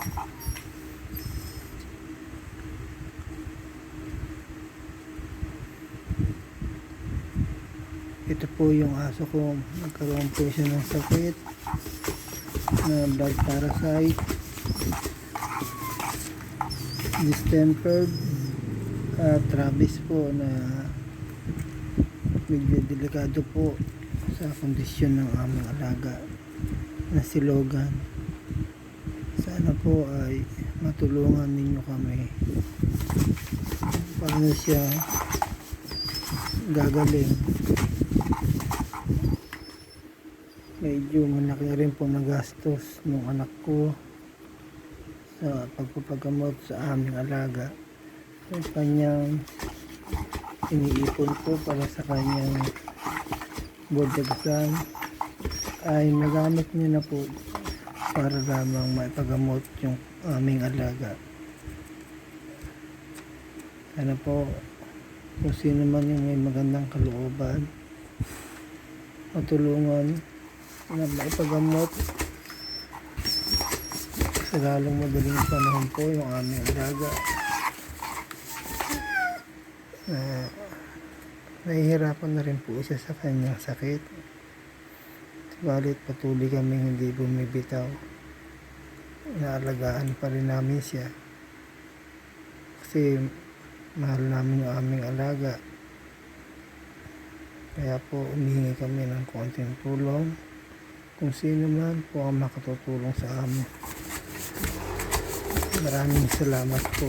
Ito po yung aso ko, nagkaroon po siya ng sakit na blood parasite, distempered at rabies po, na medyo delikado po sa kondisyon ng aming alaga na si Logan. Sana po ay matulungan ninyo kami paano siya gagaling. Medyo malaki rin po nagastos ng anak ko sa pagpapagamot sa aming alaga. Yung kanyang iniipon po para sa kanyang board exam ay nagamit niya na po para lamang maipagamot yung aming alaga. Sana po kung sino man yung may magandang kalooban, matulungan na maipagamot sa lalong madaling panahon po yung aming alaga. Nahihirapan na rin po siya sa kanyang sakit, subalit patuloy kaming hindi bumibitaw. Inaalagaan pa rin namin siya kasi mahal namin yung aming alaga. Kaya po humihingi kami ng konting tulong kung sino man po ang makatutulong sa amin. Maraming salamat po.